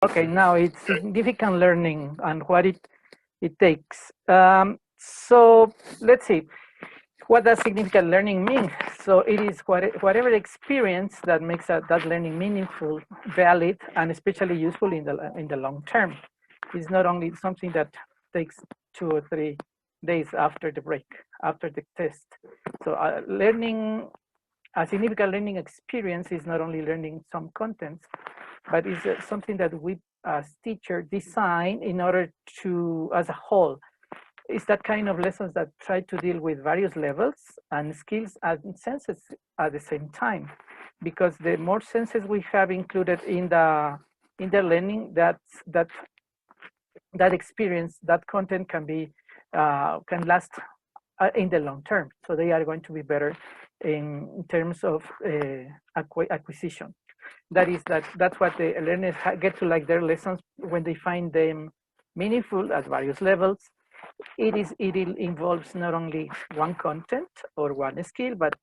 Okay, now it's significant learning and what it takes. So let's see, what does significant learning mean? So it is whatever experience that makes that learning meaningful, valid, and especially useful in the long term. It's not only something that takes 2 or 3 days after the break, after the test. So learning, a significant learning experience is not only learning some contents, but is something that we as teacher design in order to, as a whole, is that kind of lessons that try to deal with various levels and skills and senses at the same time. Because the more senses we have included in the learning, that experience, that content can last in the long term. So they are going to be better in terms of acquisition. That's what the learners get to like their lessons when they find them meaningful at various levels. It involves not only one content or one skill, but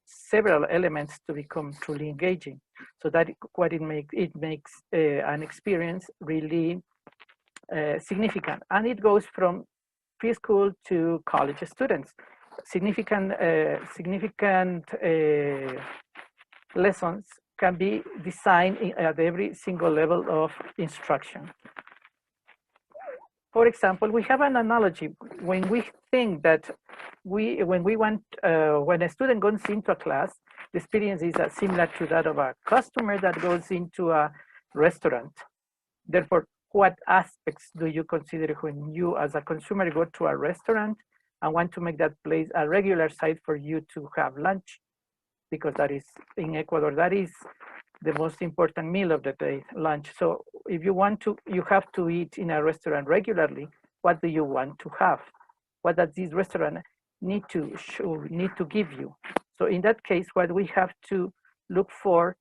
several elements to become truly engaging. So that what it makes an experience really significant, and it goes from preschool to college students. Significant lessons can be designed at every single level of instruction. For example, we have an analogy when we think that when a student goes into a class, the experience is similar to that of a customer that goes into a restaurant. Therefore, what aspects do you consider when you, as a consumer, go to a restaurant and want to make that place a regular site for you to have lunch? Because that is, in Ecuador, that is the most important meal of the day, lunch. So if you want to, you have to eat in a restaurant regularly. What do you want to have? What does this restaurant need to show, need to give you? So in that case, what we have to look for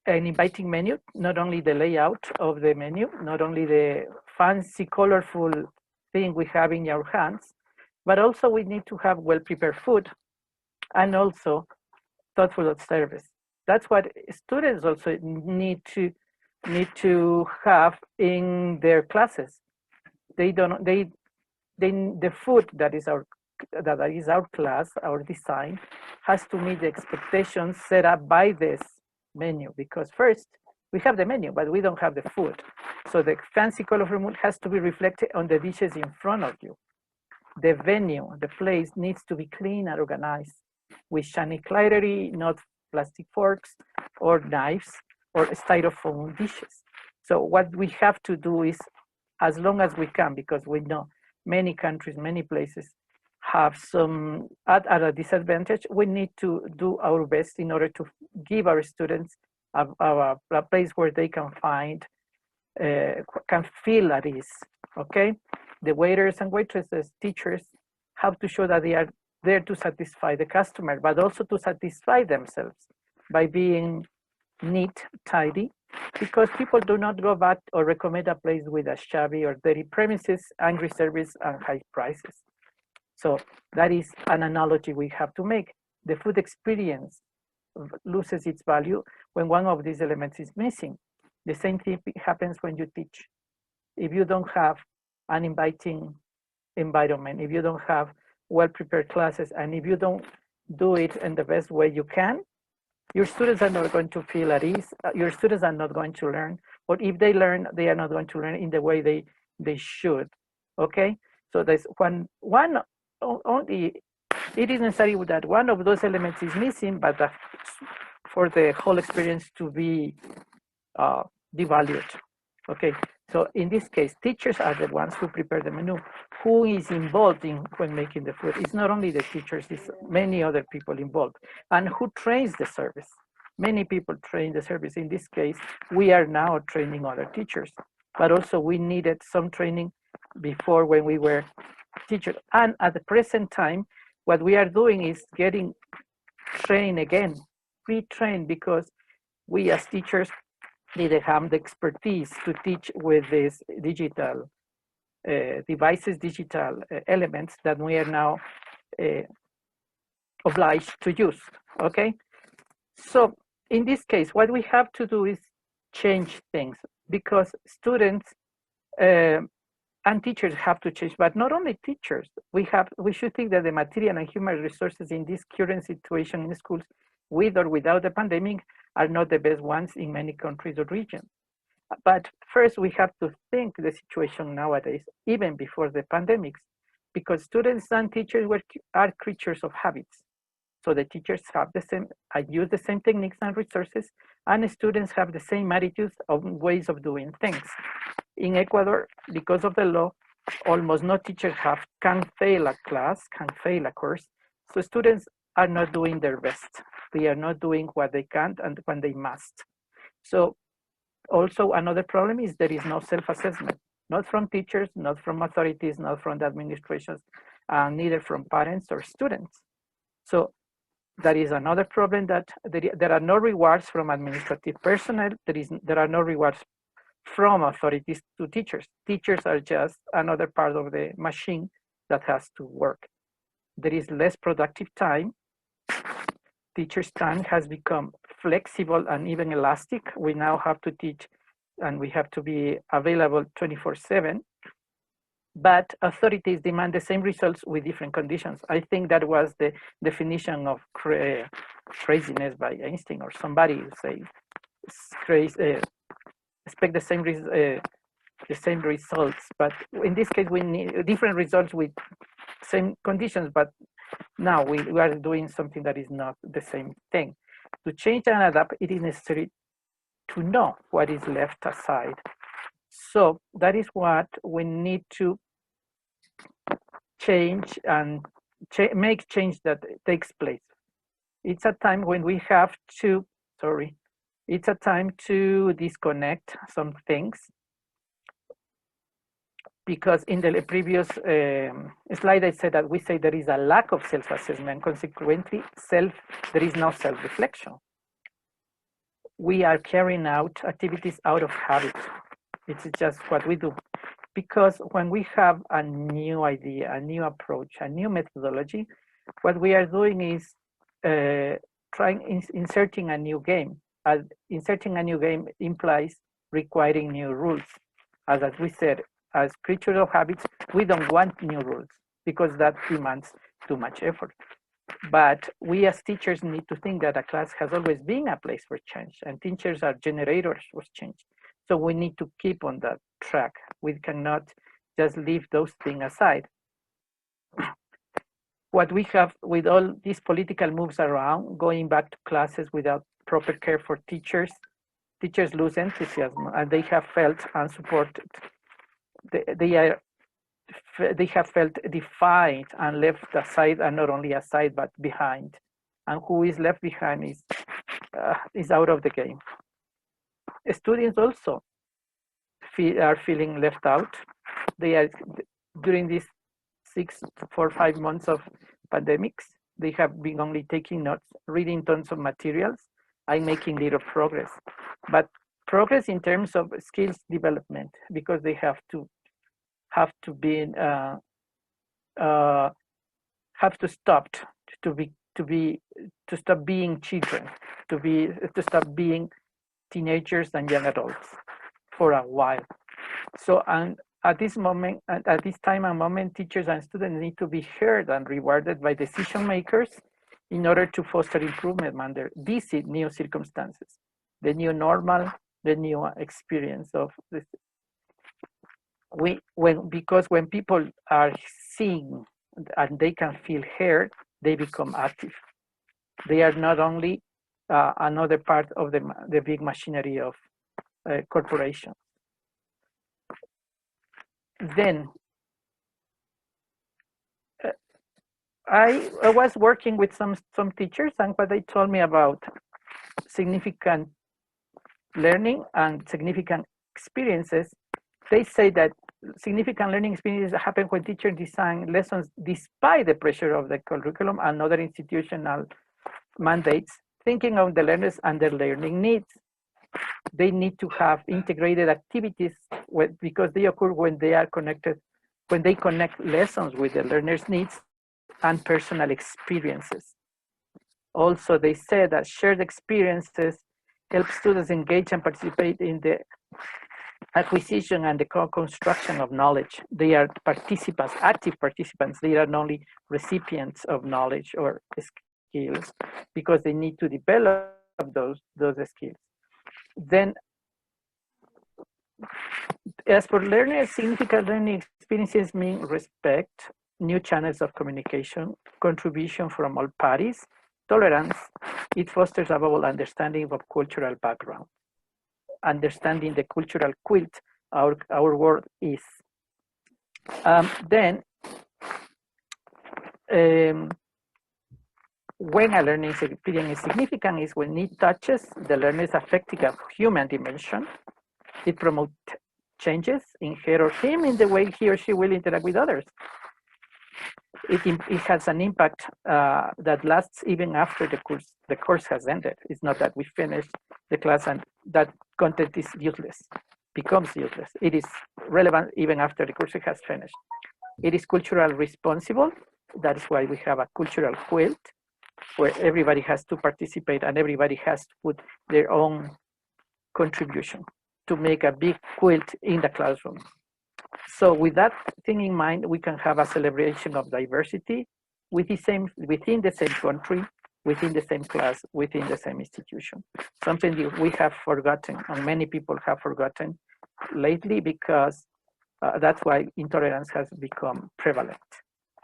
an inviting menu, not only the layout of the menu, not only the fancy, colorful thing we have in our hands, but also we need to have well-prepared food and also thoughtful service. That's what students also need to have in their classes. They don't the food that is our class, our design, has to meet the expectations set up by this menu, because first we have the menu, but we don't have the food. So the fancy colorful mood has to be reflected on the dishes in front of you. The venue, the place needs to be clean and organized with shiny clarity, not plastic forks or knives or styrofoam dishes. So what we have to do is, as long as we can, because we know many countries, many places have some at a disadvantage, we need to do our best in order to give our students a place where they can find, can feel at ease, okay? The waiters and waitresses, teachers, have to show that they are there to satisfy the customer, but also to satisfy themselves by being neat, tidy, because people do not go back or recommend a place with a shabby or dirty premises, angry service, and high prices. So that is an analogy we have to make. The food experience loses its value when one of these elements is missing. The same thing happens when you teach. If you don't have an inviting environment, if you don't have well-prepared classes, and if you don't do it in the best way you can, your students are not going to feel at ease. Your students are not going to learn, or if they learn, they are not going to learn in the way they should. Okay, so there's one only. It is necessary that one of those elements is missing, but for the whole experience to be devalued. Okay, so in this case, teachers are the ones who prepare the menu. Who is involved in when making the food? It's not only the teachers, it's many other people involved. And who trains the service? Many people train the service. In this case, we are now training other teachers, but also we needed some training before when we were teachers. And at the present time, what we are doing is getting trained again, retrained, because we as teachers didn't have the expertise to teach with these digital devices, digital elements that we are now obliged to use, okay? So in this case, what we have to do is change things, because students and teachers have to change, but not only teachers. We should think that the material and human resources in this current situation in schools, with or without the pandemic, are not the best ones in many countries or regions. But first, we have to think the situation nowadays, even before the pandemics, because students and teachers are creatures of habits. So the teachers have the same, use the same techniques and resources, and students have the same attitudes of ways of doing things. In Ecuador, because of the law, almost no teacher can fail a class, can fail a course. So students are not doing their best. They are not doing what they can and when they must. So also another problem is there is no self-assessment, not from teachers, not from authorities, not from the administrations, neither from parents or students. So that is another problem, that there are no rewards from administrative personnel. There are no rewards from authorities to teachers. Teachers are just another part of the machine that has to work. There is less productive time. Teachers' time has become flexible and even elastic. We now have to teach and we have to be available 24/7. But authorities demand the same results with different conditions. I think that was the definition of craziness by Einstein or somebody who say crazy, expect the same results. But in this case, we need different results with same conditions. But now we are doing something that is not the same thing. To change and adapt, it is necessary to know what is left aside. So that is what we need to change and make change that takes place. It's a time when we have to, it's a time to disconnect some things, because in the previous slide I said that we say there is a lack of self-assessment. Consequently, there is no self-reflection. We are carrying out activities out of habit. It's just what we do. Because when we have a new idea, a new approach, a new methodology, what we are doing is inserting a new game. Inserting a new game implies requiring new rules. As we said, as creatures of habits, we don't want new rules because that demands too much effort. But we as teachers need to think that a class has always been a place for change, and teachers are generators of change. So we need to keep on that track. We cannot just leave those things aside. What we have with all these political moves around, going back to classes without proper care for teachers lose enthusiasm, and they have felt unsupported. They have felt defied and left aside, and not only aside but behind. And who is left behind is out of the game. Students also are feeling left out. They are, during these 5 months of pandemics, they have been only taking notes, reading tons of materials, and making little progress. But progress in terms of skills development, because they have to stop being children, to stop being teenagers and young adults for a while. So, and at this time and moment, teachers and students need to be heard and rewarded by decision makers in order to foster improvement under these new circumstances, the new normal, the new experience of this. Because when people are seeing and they can feel heard, they become active. They are not only another part of the big machinery of corporations. Then I was working with some teachers, and what they told me about significant learning and significant experiences, they say that significant learning experiences happen when teachers design lessons despite the pressure of the curriculum and other institutional mandates, thinking of the learners and their learning needs. They need to have integrated activities because they occur when they connect lessons with the learner's needs and personal experiences. Also, they said that shared experiences help students engage and participate in the acquisition and the construction of knowledge. They are participants, active participants. They are not only recipients of knowledge or skills, because they need to develop those skills. Then, as for learning, significant learning experiences mean respect, new channels of communication, contribution from all parties, tolerance. It fosters a global understanding of cultural background, understanding the cultural quilt our world is. When a learning experience is significant is when it touches the learner's affective human dimension. It promotes changes in her or him in the way he or she will interact with others. It has an impact that lasts even after the course has ended. It's not that we finish the class and that content is useless, becomes useless. It is relevant even after the course has finished. It is culturally responsible. That is why we have a cultural quilt, where everybody has to participate and everybody has to put their own contribution to make a big quilt in the classroom. So with that thing in mind, we can have a celebration of diversity within the same country, within the same class, within the same institution. Something that we have forgotten, and many people have forgotten lately, because that's why intolerance has become prevalent.